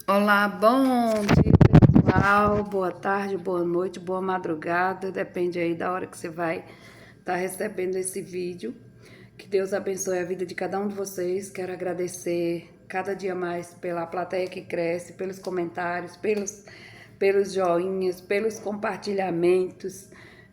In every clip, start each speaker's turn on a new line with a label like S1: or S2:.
S1: Olá, bom dia pessoal, boa tarde, boa noite, boa madrugada, depende aí da hora que você vai estar recebendo esse vídeo. Que Deus abençoe a vida de cada um de vocês. Quero agradecer cada dia mais pela plateia que cresce, pelos comentários, pelos joinhas, pelos compartilhamentos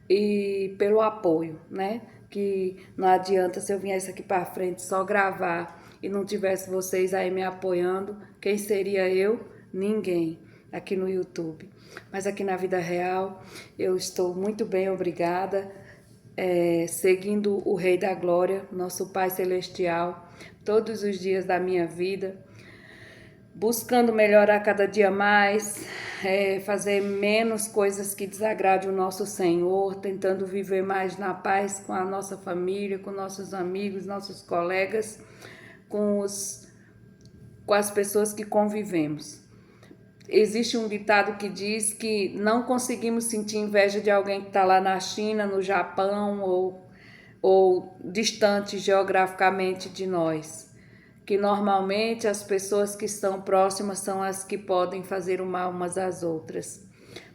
S1: e pelo apoio, né? Que não adianta se eu viesse aqui para frente só gravar e não tivesse vocês aí me apoiando, quem seria eu? Ninguém aqui no YouTube. Mas aqui na vida real eu estou muito bem, obrigada. Seguindo o Rei da Glória, nosso Pai Celestial, todos os dias da minha vida, buscando melhorar cada dia mais, fazer menos coisas que desagradem o nosso Senhor, tentando viver mais na paz com a nossa família, com nossos amigos, nossos colegas, com, com as pessoas que convivemos. Existe um ditado que diz que não conseguimos sentir inveja de alguém que está lá na China, no Japão ou distante geograficamente de nós. Que normalmente as pessoas que estão próximas são as que podem fazer o mal umas às outras.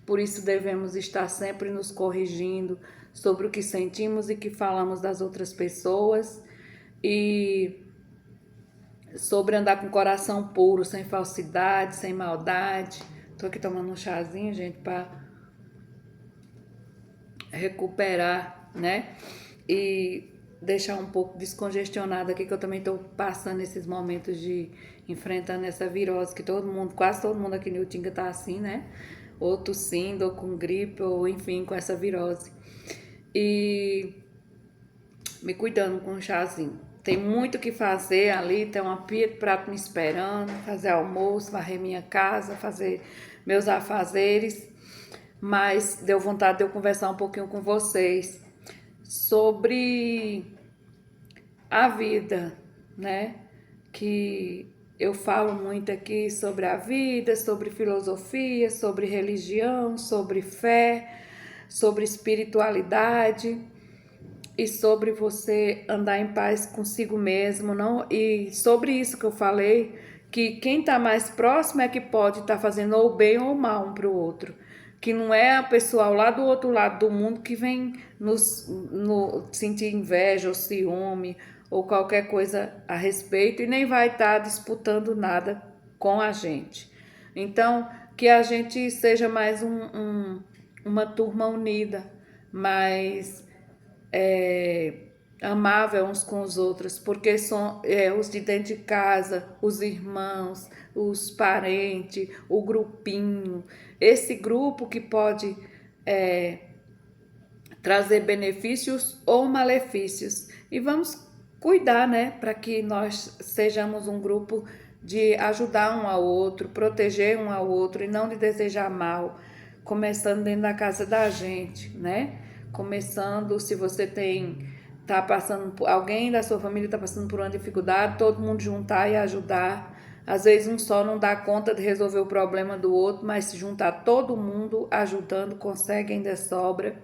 S1: Por isso devemos estar sempre nos corrigindo sobre o que sentimos e que falamos das outras pessoas e sobre andar com o coração puro, sem falsidade, sem maldade. Tô aqui tomando um chazinho, gente, para recuperar, né? E deixar um pouco descongestionada aqui, que eu também tô passando esses momentos de enfrentando essa virose, que todo mundo, quase todo mundo aqui no Utinga tá assim, né? Ou tossindo, ou com gripe, ou enfim, com essa virose. E me cuidando com um chazinho. Tem muito o que fazer ali, tem uma pia de prato me esperando, fazer almoço, varrer minha casa, fazer meus afazeres, mas deu vontade de eu conversar um pouquinho com vocês sobre a vida, né? Que eu falo muito aqui sobre a vida, sobre filosofia, sobre religião, sobre fé, sobre espiritualidade e sobre você andar em paz consigo mesmo, não? E sobre isso que eu falei, que quem está mais próximo é que pode estar fazendo ou bem ou mal um para o outro, que não é a pessoa lá do outro lado do mundo que vem no sentir inveja ou ciúme ou qualquer coisa a respeito e nem vai estar disputando nada com a gente. Então, que a gente seja mais uma turma unida, mais amável uns com os outros, porque são os de dentro de casa, os irmãos, os parentes, o grupinho, esse grupo que pode trazer benefícios ou malefícios. E vamos cuidar, né, para que nós sejamos um grupo de ajudar um ao outro, proteger um ao outro e não de desejar mal, começando dentro da casa da gente, né? Começando, se você tá passando por alguém da sua família está passando por uma dificuldade, todo mundo juntar e ajudar. Às vezes um só não dá conta de resolver o problema do outro, mas se juntar todo mundo ajudando, consegue ainda sobra.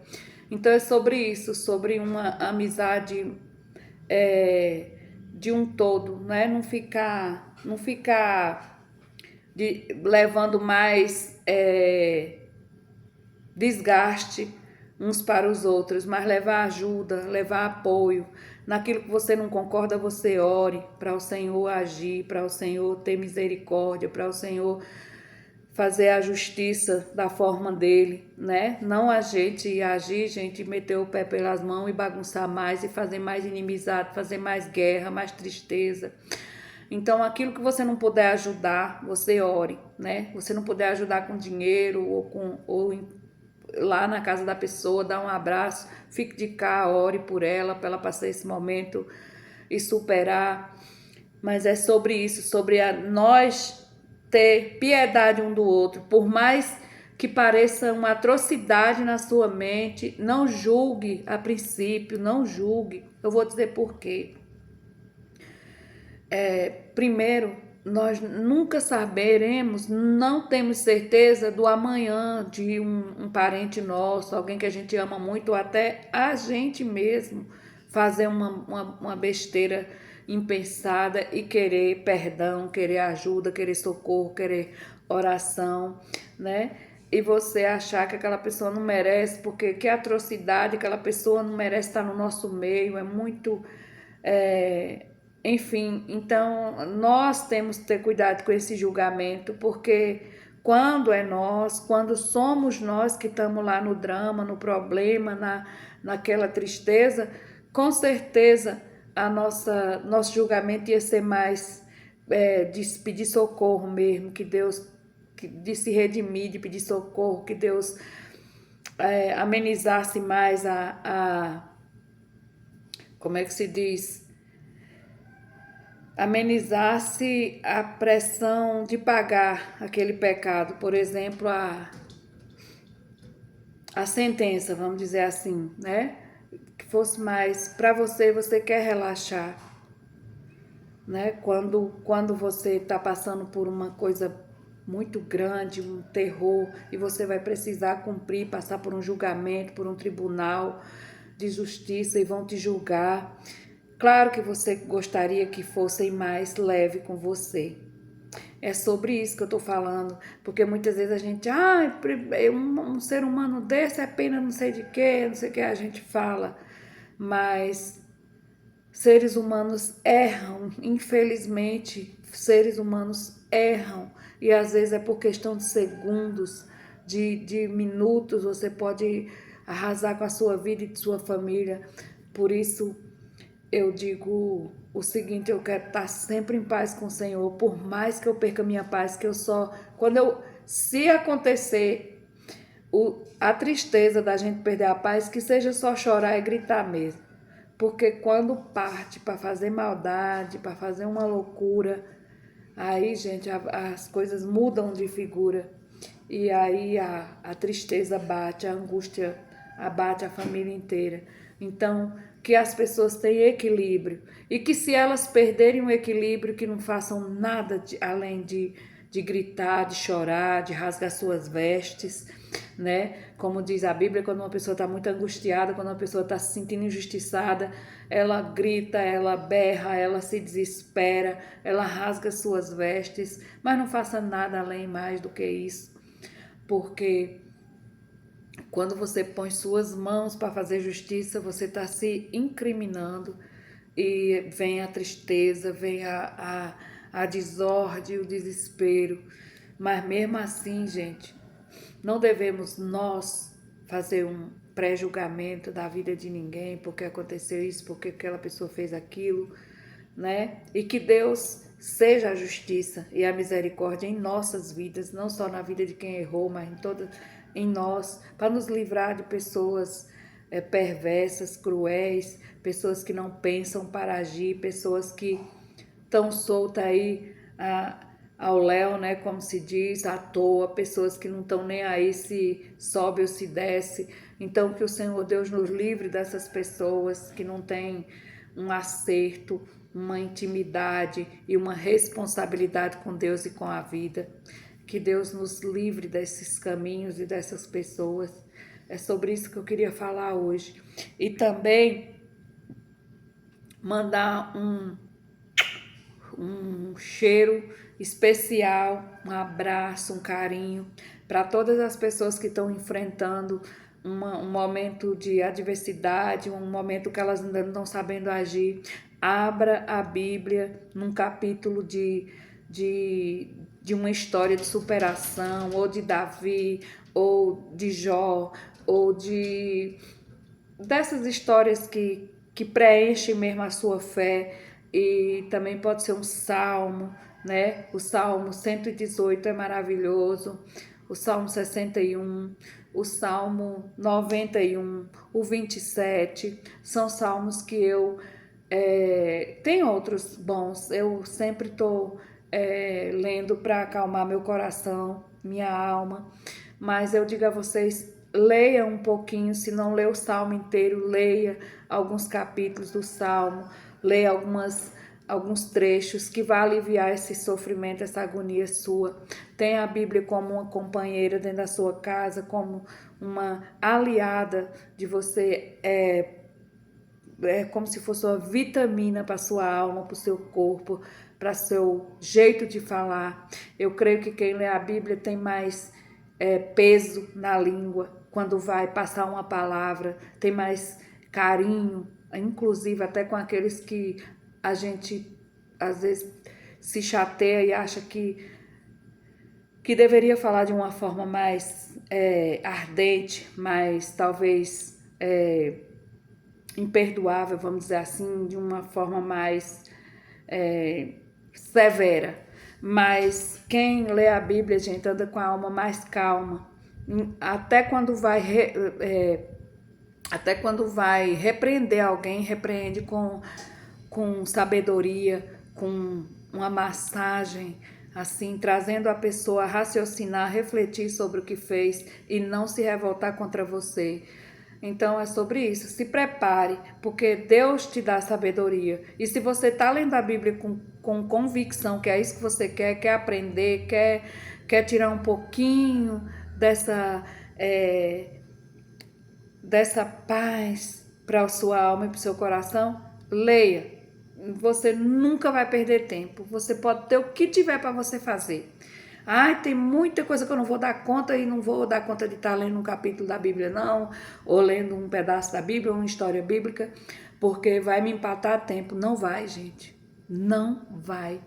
S1: Então é sobre isso, sobre uma amizade de um todo, né? Não ficar levando mais desgaste uns para os outros, mas levar ajuda, levar apoio. Naquilo que você não concorda, você ore para o Senhor agir, para o Senhor ter misericórdia, para o Senhor fazer a justiça da forma dele, né? Não a gente agir, gente, meter o pé pelas mãos e bagunçar mais e fazer mais inimizade, fazer mais guerra, mais tristeza. Então, aquilo que você não puder ajudar, você ore, né? Você não puder ajudar com dinheiro ou lá na casa da pessoa, dá um abraço, fique de cá, ore por ela, para ela passar esse momento e superar. Mas é sobre isso, sobre nós ter piedade um do outro, por mais que pareça uma atrocidade na sua mente, não julgue a princípio, não julgue. Eu vou dizer por quê. Primeiro, nós nunca saberemos, não temos certeza do amanhã de um parente nosso, alguém que a gente ama muito, ou até a gente mesmo fazer uma besteira impensada e querer perdão, querer ajuda, querer socorro, querer oração, né? E você achar que aquela pessoa não merece, porque que atrocidade, aquela pessoa não merece estar no nosso meio, é muito. é, Enfim, então nós temos que ter cuidado com esse julgamento, porque quando é nós, quando somos nós que estamos lá no drama, no problema, naquela tristeza, com certeza nosso julgamento ia ser mais de pedir socorro mesmo, que Deus, de se redimir, de pedir socorro, que Deus amenizasse mais como é que se diz? Amenizasse a pressão de pagar aquele pecado, por exemplo, a sentença, vamos dizer assim, né? Que fosse mais para você, você quer relaxar, né? Quando você está passando por uma coisa muito grande, um terror, e você vai precisar cumprir, passar por um julgamento, por um tribunal de justiça e vão te julgar. Claro que você gostaria que fossem mais leve com você. É sobre isso que eu tô falando, porque muitas vezes a gente, um ser humano desse é pena não sei de quê, não sei o que a gente fala, mas seres humanos erram, infelizmente, seres humanos erram, e às vezes é por questão de segundos, de minutos, você pode arrasar com a sua vida e de sua família. Por isso, eu digo o seguinte: eu quero estar sempre em paz com o Senhor, por mais que eu perca minha paz, que eu só, se acontecer a tristeza da gente perder a paz, que seja só chorar e gritar mesmo. Porque quando parte para fazer maldade, para fazer uma loucura, aí, gente, as coisas mudam de figura. E aí a tristeza bate, a angústia abate a família inteira. Então, que as pessoas tenham equilíbrio. E que se elas perderem o equilíbrio, que não façam nada além de gritar, de chorar, de rasgar suas vestes, né? Como diz a Bíblia, quando uma pessoa está muito angustiada, quando uma pessoa está se sentindo injustiçada, ela grita, ela berra, ela se desespera, ela rasga suas vestes, mas não faça nada além mais do que isso, porque quando você põe suas mãos para fazer justiça, você está se incriminando e vem a tristeza, vem a desordem, o desespero. Mas mesmo assim, gente, não devemos nós fazer um pré-julgamento da vida de ninguém, porque aconteceu isso, porque aquela pessoa fez aquilo, né? E que Deus seja a justiça e a misericórdia em nossas vidas, não só na vida de quem errou, mas em nós, para nos livrar de pessoas perversas, cruéis, pessoas que não pensam para agir, pessoas que estão soltas aí ao léu, né, como se diz, à toa, pessoas que não estão nem aí se sobe ou se desce. Então, que o Senhor Deus nos livre dessas pessoas que não têm um acerto, uma intimidade e uma responsabilidade com Deus e com a vida. Que Deus nos livre desses caminhos e dessas pessoas. É sobre isso que eu queria falar hoje. E também mandar um cheiro especial, um abraço, um carinho para todas as pessoas que estão enfrentando um momento de adversidade, um momento que elas ainda não estão sabendo agir. Abra a Bíblia num capítulo de uma história de superação, ou de Davi, ou de Jó, ou dessas histórias que preenchem mesmo a sua fé. E também pode ser um salmo, né? O Salmo 118 é maravilhoso, o Salmo 61, o Salmo 91, o 27, são salmos que tem outros bons, eu sempre estou lendo para acalmar meu coração, minha alma, mas eu digo a vocês, leia um pouquinho, se não lê o Salmo inteiro, leia alguns capítulos do Salmo, leia alguns trechos que vai aliviar esse sofrimento, essa agonia sua. Tenha a Bíblia como uma companheira dentro da sua casa, como uma aliada de você é como se fosse uma vitamina para sua alma, para o seu corpo, para seu jeito de falar. Eu creio que quem lê a Bíblia tem mais peso na língua quando vai passar uma palavra, tem mais carinho, inclusive até com aqueles que a gente às vezes se chateia e acha que deveria falar de uma forma mais ardente, mais talvez imperdoável, vamos dizer assim, de uma forma mais severa. Mas quem lê a Bíblia, gente, anda com a alma mais calma. Até quando vai repreender alguém, repreende com sabedoria, com uma massagem, assim, trazendo a pessoa a raciocinar, refletir sobre o que fez e não se revoltar contra você. Então é sobre isso, se prepare, porque Deus te dá sabedoria. E se você está lendo a Bíblia com convicção que é isso que você quer aprender, quer tirar um pouquinho dessa paz para a sua alma e para o seu coração, leia. Você nunca vai perder tempo. Você pode ter o que tiver para você fazer. Ai, tem muita coisa que eu não vou dar conta e não vou dar conta de estar lendo um capítulo da Bíblia, não, ou lendo um pedaço da Bíblia, ou uma história bíblica, porque vai me empatar tempo. Não vai, gente. Não vai.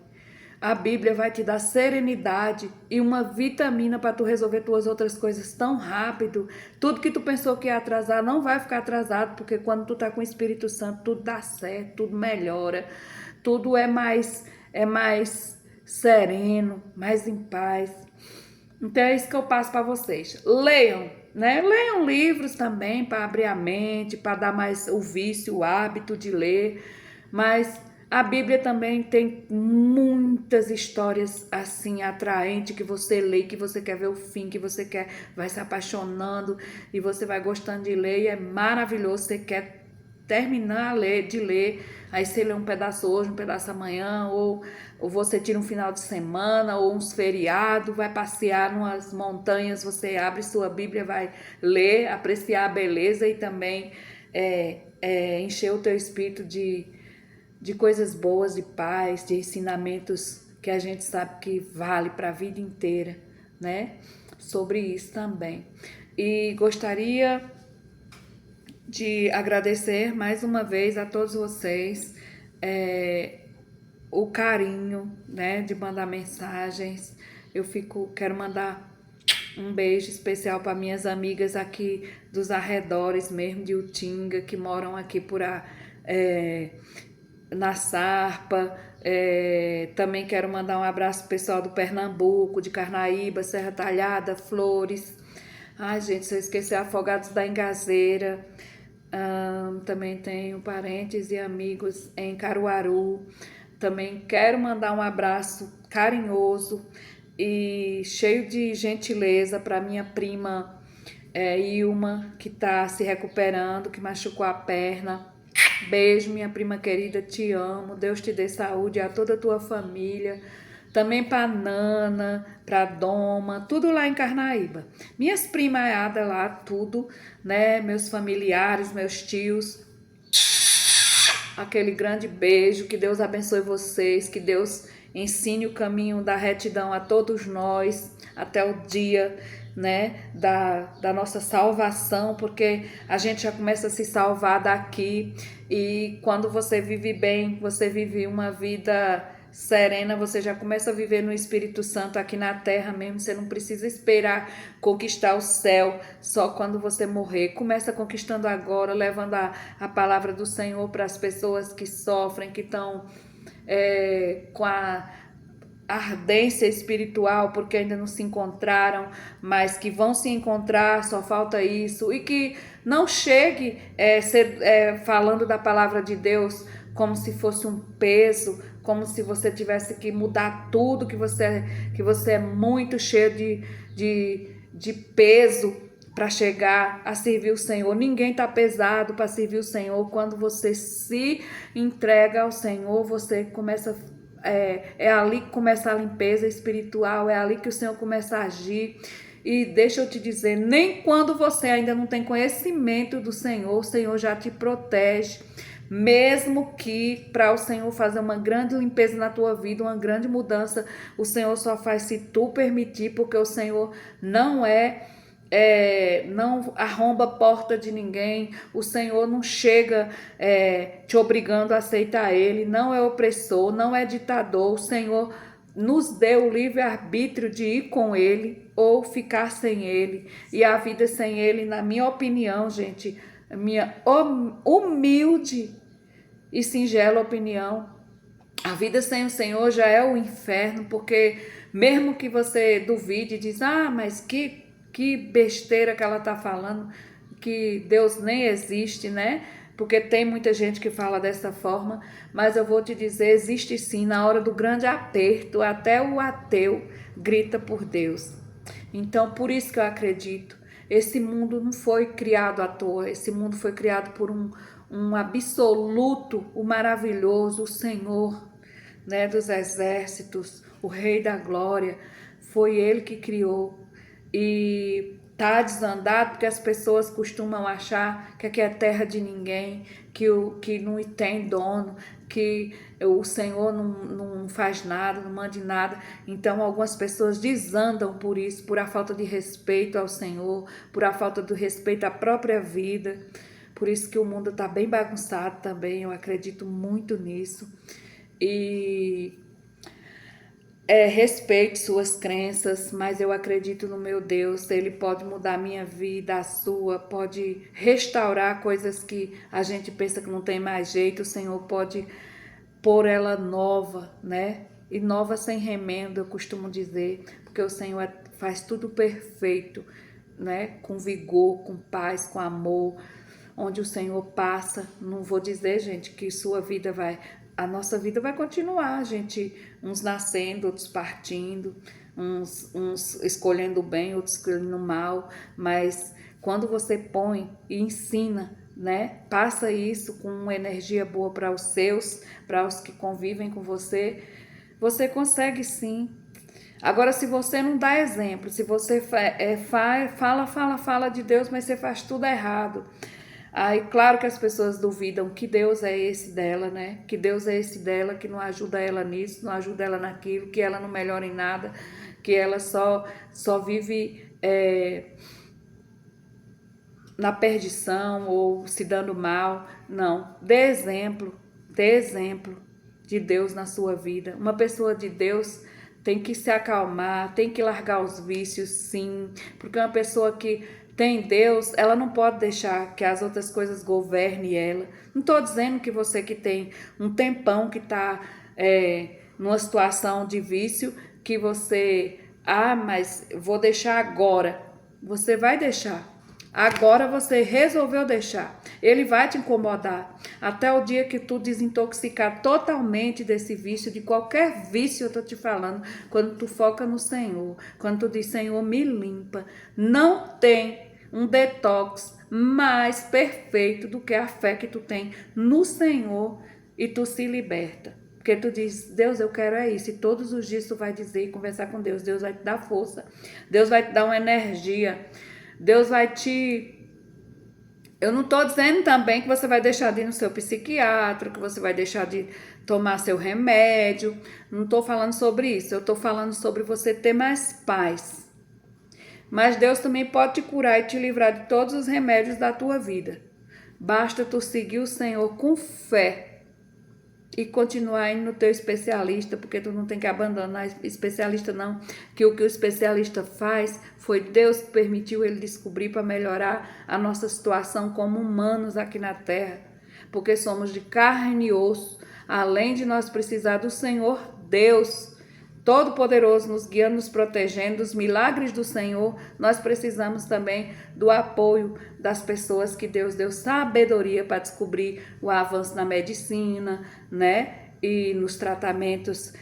S1: A Bíblia vai te dar serenidade e uma vitamina para tu resolver tuas outras coisas tão rápido. Tudo que tu pensou que ia atrasar não vai ficar atrasado, porque quando tu tá com o Espírito Santo, tudo dá certo, tudo melhora, tudo é mais sereno, mais em paz. Então é isso que eu passo para vocês. Leiam, né? Leiam livros também para abrir a mente, para dar mais o vício, o hábito de ler, mas a Bíblia também tem muitas histórias assim atraentes que você lê, que você quer ver o fim, que você vai se apaixonando e você vai gostando de ler e é maravilhoso. Você quer terminar de ler, aí você lê um pedaço hoje, um pedaço amanhã, ou você tira um final de semana, ou uns feriados, vai passear nas montanhas, você abre sua Bíblia, vai ler, apreciar a beleza e também encher o teu espírito de coisas boas, de paz, de ensinamentos que a gente sabe que vale para a vida inteira, né? Sobre isso também. E gostaria de agradecer mais uma vez a todos vocês o carinho, né, de mandar mensagens. Quero mandar um beijo especial para minhas amigas aqui dos arredores mesmo de Utinga, que moram aqui na Sarpa. Também quero mandar um abraço pro pessoal do Pernambuco, de Carnaíba, Serra Talhada, Flores. Ai, gente, se eu esquecer, Afogados da Engazeira. Também tenho parentes e amigos em Caruaru. Também quero mandar um abraço carinhoso e cheio de gentileza para minha prima Ilma, que está se recuperando, que machucou a perna. Beijo, minha prima querida, te amo. Deus te dê saúde a toda a tua família. Também para Nana, para Doma, tudo lá em Carnaíba. Minhas primaiadas lá, tudo, né? Meus familiares, meus tios. Aquele grande beijo, que Deus abençoe vocês, que Deus ensine o caminho da retidão a todos nós, até o dia, né, da nossa salvação, porque a gente já começa a se salvar daqui, e quando você vive bem, você vive uma vida serena, você já começa a viver no Espírito Santo aqui na terra mesmo. Você não precisa esperar conquistar o céu só quando você morrer. Começa conquistando agora, levando a palavra do Senhor para as pessoas que sofrem, que estão com a ardência espiritual, porque ainda não se encontraram, mas que vão se encontrar, só falta isso. E que não chegue falando da palavra de Deus como se fosse um peso, como se você tivesse que mudar tudo, que você é muito cheio de peso para chegar a servir o Senhor. Ninguém está pesado para servir o Senhor. Quando você se entrega ao Senhor, você começa ali que começa a limpeza espiritual, é ali que o Senhor começa a agir. E deixa eu te dizer, nem quando você ainda não tem conhecimento do Senhor, o Senhor já te protege, Mesmo que para o Senhor fazer uma grande limpeza na tua vida, uma grande mudança, o Senhor só faz se tu permitir, porque o Senhor não arromba a porta de ninguém, o Senhor não chega te obrigando a aceitar Ele, não é opressor, não é ditador, o Senhor nos deu o livre-arbítrio de ir com Ele ou ficar sem Ele, e a vida sem Ele, na minha opinião, gente, minha humilde e singela opinião, a vida sem o Senhor já é o inferno, porque mesmo que você duvide e diz, mas que besteira que ela está falando, que Deus nem existe, né? Porque tem muita gente que fala dessa forma, mas eu vou te dizer, existe sim, na hora do grande aperto, até o ateu grita por Deus. Então, por isso que eu acredito, esse mundo não foi criado à toa, esse mundo foi criado por um absoluto, o maravilhoso, o Senhor, né, dos exércitos, o Rei da Glória, foi Ele que criou. E tá desandado porque as pessoas costumam achar que aqui é terra de ninguém, que não tem dono, que o Senhor não faz nada, não manda nada. Então algumas pessoas desandam por isso, por a falta de respeito ao Senhor, por a falta de respeito à própria vida. Por isso que o mundo está bem bagunçado também, eu acredito muito nisso. E respeite suas crenças, mas eu acredito no meu Deus, Ele pode mudar a minha vida, a sua, pode restaurar coisas que a gente pensa que não tem mais jeito, o Senhor pode pôr ela nova, né? E nova sem remendo, eu costumo dizer, porque o Senhor faz tudo perfeito, né? Com vigor, com paz, com amor. Onde o Senhor passa, não vou dizer, gente, que a nossa vida vai continuar, gente, uns nascendo, outros partindo, uns escolhendo o bem, outros escolhendo o mal, mas quando você põe e ensina, né, passa isso com uma energia boa para os seus, para os que convivem com você, você consegue sim. Agora, se você não dá exemplo, se você fala de Deus, mas você faz tudo errado, aí, claro que as pessoas duvidam que Deus é esse dela, né? Que Deus é esse dela, que não ajuda ela nisso, não ajuda ela naquilo, que ela não melhora em nada, que ela só vive na perdição ou se dando mal. Não, dê exemplo de Deus na sua vida. Uma pessoa de Deus tem que se acalmar, tem que largar os vícios, sim, porque uma pessoa que tem Deus, ela não pode deixar que as outras coisas governem ela. Não estou dizendo que você que tem um tempão que está numa situação de vício, que você, mas vou deixar agora. Você vai deixar. Agora você resolveu deixar. Ele vai te incomodar até o dia que tu desintoxicar totalmente desse vício, de qualquer vício eu tô te falando, quando tu foca no Senhor, quando tu diz, Senhor, me limpa. Não tem um detox mais perfeito do que a fé que tu tem no Senhor e tu se liberta. Porque tu diz, Deus, eu quero isso. E todos os dias tu vai dizer e conversar com Deus. Deus vai te dar força. Deus vai te dar uma energia. Deus vai te... Eu não estou dizendo também que você vai deixar de ir no seu psiquiatra, que você vai deixar de tomar seu remédio. Não estou falando sobre isso. Eu estou falando sobre você ter mais paz. Mas Deus também pode te curar e te livrar de todos os remédios da tua vida. Basta tu seguir o Senhor com fé e continuar indo no teu especialista, porque tu não tem que abandonar especialista não, que o especialista faz foi Deus que permitiu ele descobrir para melhorar a nossa situação como humanos aqui na terra, porque somos de carne e osso, além de nós precisar do Senhor Deus Todo-Poderoso nos guiando, nos protegendo, dos milagres do Senhor, nós precisamos também do apoio das pessoas que Deus deu sabedoria para descobrir o avanço na medicina, né? E nos tratamentos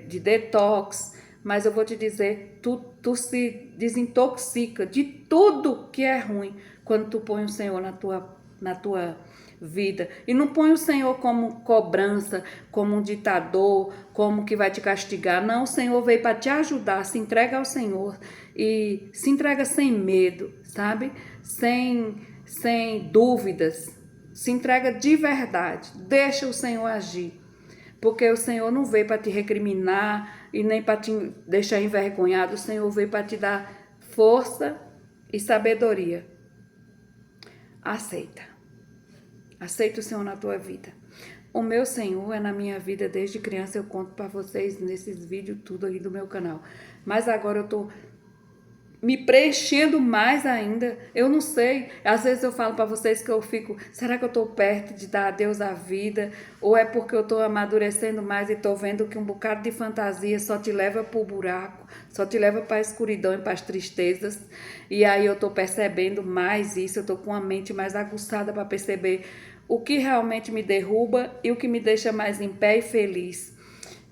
S1: de detox. Mas eu vou te dizer, tu se desintoxica de tudo que é ruim quando tu põe o Senhor na tua vida. E não põe o Senhor como cobrança, como um ditador, como que vai te castigar. Não, o Senhor veio para te ajudar. Se entrega ao Senhor e se entrega sem medo, sabe? Sem dúvidas. Se entrega de verdade. Deixa o Senhor agir. Porque o Senhor não veio para te recriminar e nem para te deixar envergonhado. O Senhor veio para te dar força e sabedoria. Aceita. Aceita o Senhor na tua vida. O meu Senhor é na minha vida desde criança. Eu conto para vocês nesses vídeos tudo aí do meu canal. Mas agora eu tô me preenchendo mais ainda. Eu não sei. Às vezes eu falo para vocês que eu fico, será que eu tô perto de dar a Deus a vida? Ou é porque eu tô amadurecendo mais e tô vendo que um bocado de fantasia só te leva pro buraco, só te leva para a escuridão e para as tristezas. E aí eu tô percebendo mais isso, eu tô com a mente mais aguçada para perceber o que realmente me derruba e o que me deixa mais em pé e feliz.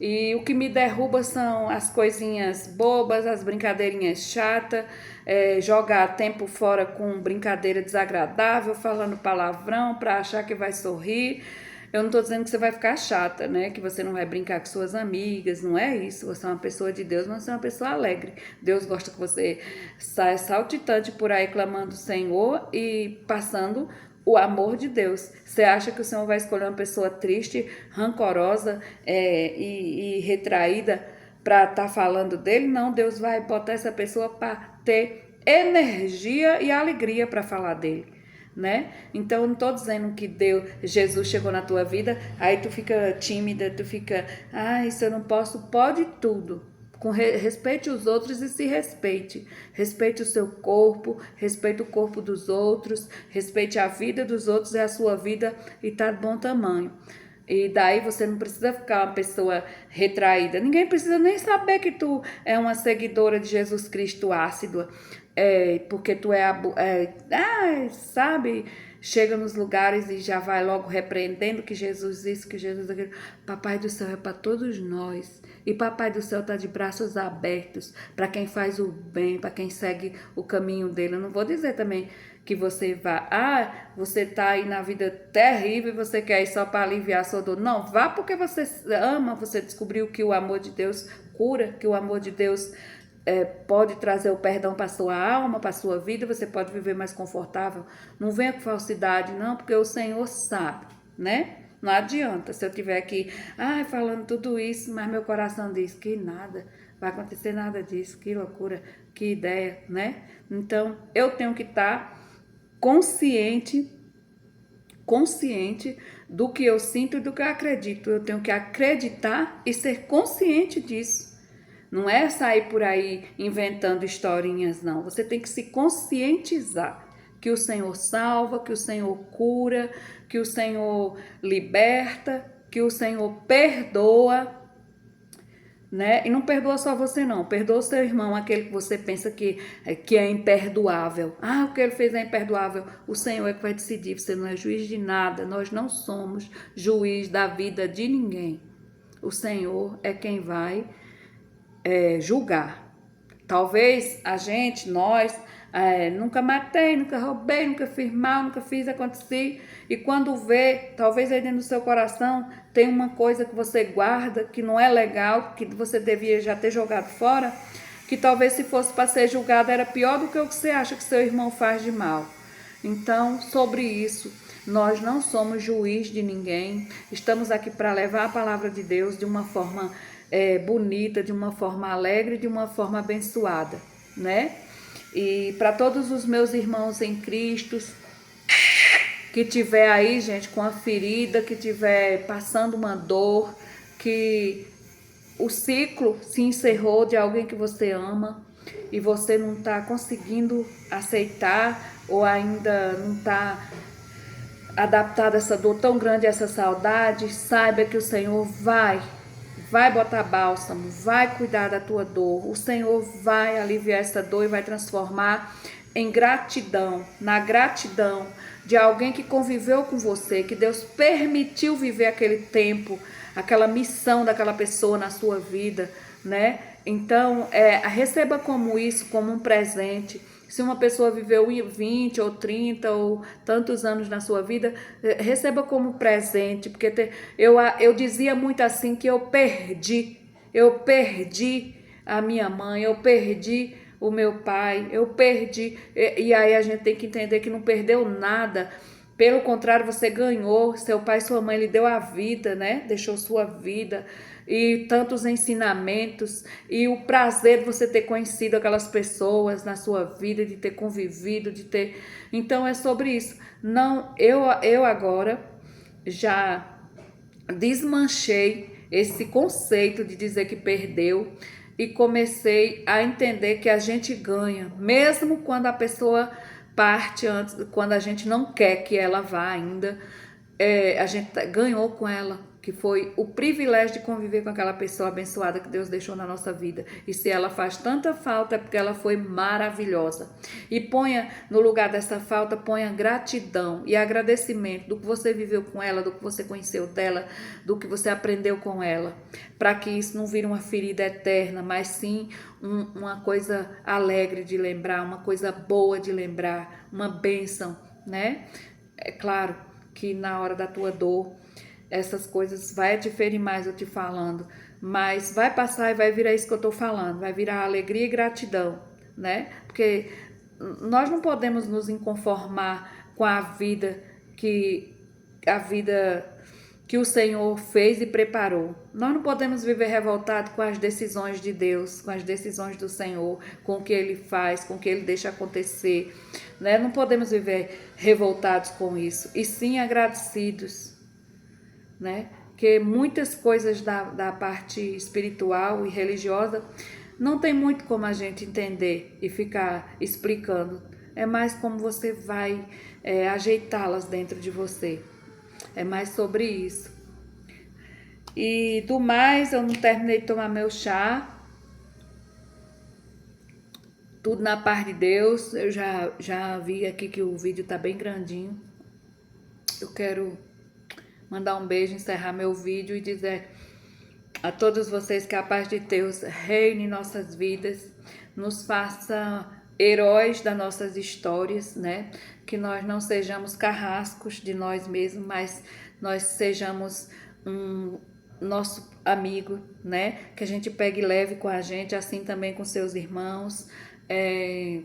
S1: E o que me derruba são as coisinhas bobas, as brincadeirinhas chatas, jogar tempo fora com brincadeira desagradável, falando palavrão para achar que vai sorrir. Eu não estou dizendo que você vai ficar chata, né? Que você não vai brincar com suas amigas, não é isso. Você é uma pessoa de Deus, mas você é uma pessoa alegre. Deus gosta que você saia saltitante por aí clamando o Senhor e passando o amor de Deus. Você acha que o Senhor vai escolher uma pessoa triste, rancorosa e retraída para estar falando dele? Não, Deus vai botar essa pessoa para ter energia e alegria para falar dele, né? Então eu não tô dizendo que Jesus chegou na tua vida, aí tu fica tímida, tu fica, isso eu não posso, pode tudo. Respeite os outros e se respeite. Respeite o seu corpo, respeite o corpo dos outros, respeite a vida dos outros e a sua vida e tá de bom tamanho. E daí você não precisa ficar uma pessoa retraída. Ninguém precisa nem saber que tu é uma seguidora de Jesus Cristo ácida. Porque tu sabe, chega nos lugares e já vai logo repreendendo que Jesus isso, que Jesus aquilo. Papai do céu é para todos nós. E Papai do céu está de braços abertos para quem faz o bem, para quem segue o caminho dele. Eu não vou dizer também que você vá, você está aí na vida terrível e você quer ir só para aliviar a sua dor. Não, vá porque você ama, você descobriu que o amor de Deus cura, que o amor de Deus pode trazer o perdão para a sua alma, para a sua vida, você pode viver mais confortável. Não venha com falsidade, não, porque o Senhor sabe, né? Não adianta se eu estiver aqui, falando tudo isso, mas meu coração diz que nada, vai acontecer nada disso, que loucura, que ideia, né? Então, eu tenho que estar consciente do que eu sinto e do que eu acredito. Eu tenho que acreditar e ser consciente disso. Não é sair por aí inventando historinhas, não. Você tem que se conscientizar que o Senhor salva, que o Senhor cura, que o Senhor liberta, que o Senhor perdoa, né? E não perdoa só você, não. Perdoa o seu irmão, aquele que você pensa que é imperdoável. O que ele fez é imperdoável. O Senhor é que vai decidir. Você não é juiz de nada. Nós não somos juiz da vida de ninguém. O Senhor é quem vai julgar. Talvez nós, nunca matei, nunca roubei, nunca fiz mal, nunca fiz acontecer. E quando vê, talvez aí dentro do seu coração tem uma coisa que você guarda, que não é legal, que você devia já ter jogado fora, que talvez se fosse para ser julgado era pior do que o que você acha que seu irmão faz de mal. Então, sobre isso, nós não somos juiz de ninguém. Estamos aqui para levar a palavra de Deus de uma forma bonita, de uma forma alegre, de uma forma abençoada, né? E para todos os meus irmãos em Cristo que tiver aí, gente, com a ferida, que tiver passando uma dor, que o ciclo se encerrou de alguém que você ama e você não está conseguindo aceitar ou ainda não está adaptado a essa dor tão grande, a essa saudade, saiba que o Senhor vai botar bálsamo, vai cuidar da tua dor. O Senhor vai aliviar essa dor e vai transformar em gratidão, na gratidão de alguém que conviveu com você, que Deus permitiu viver aquele tempo, aquela missão daquela pessoa na sua vida, né? Então, receba como isso, como um presente. Se uma pessoa viveu 20 ou 30 ou tantos anos na sua vida, receba como presente, porque eu dizia muito assim que eu perdi a minha mãe, eu perdi o meu pai, eu perdi, e aí a gente tem que entender que não perdeu nada, Pelo contrário, você ganhou, seu pai e sua mãe lhe deu a vida, né? Deixou sua vida e tantos ensinamentos e o prazer de você ter conhecido aquelas pessoas na sua vida, de ter convivido, de ter. Então é sobre isso. Não, eu agora já desmanchei esse conceito de dizer que perdeu e comecei a entender que a gente ganha, mesmo quando a pessoa parte antes, quando a gente não quer que ela vá ainda, a gente ganhou com ela, que foi o privilégio de conviver com aquela pessoa abençoada que Deus deixou na nossa vida. E se ela faz tanta falta é porque ela foi maravilhosa. E ponha no lugar dessa falta, ponha gratidão e agradecimento do que você viveu com ela, do que você conheceu dela, do que você aprendeu com ela, para que isso não vire uma ferida eterna, mas sim uma coisa alegre de lembrar, uma coisa boa de lembrar, uma bênção, né? É claro que na hora da tua dor, essas coisas vai diferir mais eu te falando, mas vai passar e vai virar isso que eu tô falando, vai virar alegria e gratidão, né? Porque nós não podemos nos inconformar com a vida que o Senhor fez e preparou. Nós não podemos viver revoltados com as decisões de Deus, com as decisões do Senhor, com o que Ele faz, com o que Ele deixa acontecer, né? Não podemos viver revoltados com isso, e sim agradecidos, né? Que muitas coisas da parte espiritual e religiosa não tem muito como a gente entender e ficar explicando. É mais como você vai ajeitá-las dentro de você. É mais sobre isso. E do mais, eu não terminei de tomar meu chá. Tudo na paz de Deus. Eu já vi aqui que o vídeo tá bem grandinho. Eu quero mandar um beijo, encerrar meu vídeo e dizer a todos vocês que a paz de Deus reine em nossas vidas, nos faça heróis das nossas histórias, né? Que nós não sejamos carrascos de nós mesmos, mas nós sejamos nosso amigo, né? Que a gente pegue leve com a gente, assim também com seus irmãos.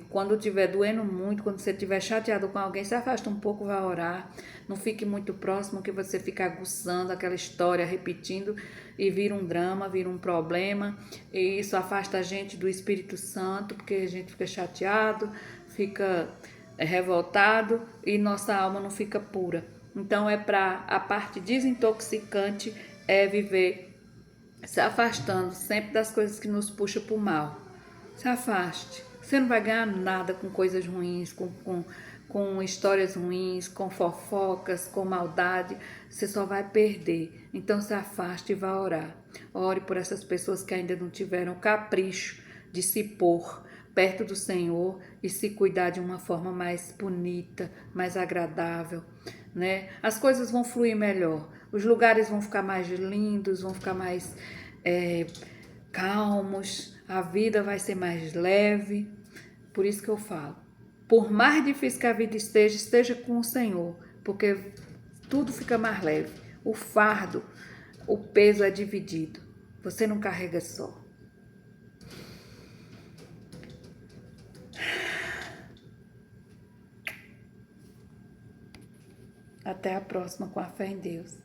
S1: Quando estiver doendo muito, quando você estiver chateado com alguém, se afasta um pouco, vai orar. Não fique muito próximo, que você fica aguçando aquela história, repetindo, e vira um drama, vira um problema. E isso afasta a gente do Espírito Santo, porque a gente fica chateado, fica revoltado e nossa alma não fica pura. Então para a parte desintoxicante é viver se afastando sempre das coisas que nos puxam para o mal. Se afaste. Você não vai ganhar nada com coisas ruins, com histórias ruins, com fofocas, com maldade. Você só vai perder. Então se afaste e vá orar. Ore por essas pessoas que ainda não tiveram capricho de se pôr perto do Senhor e se cuidar de uma forma mais bonita, mais agradável, né? As coisas vão fluir melhor. Os lugares vão ficar mais lindos, vão ficar mais calmos, a vida vai ser mais leve. Por isso que eu falo, por mais difícil que a vida esteja, esteja com o Senhor, porque tudo fica mais leve. O fardo, o peso é dividido. Você não carrega só. Até a próxima, com a fé em Deus.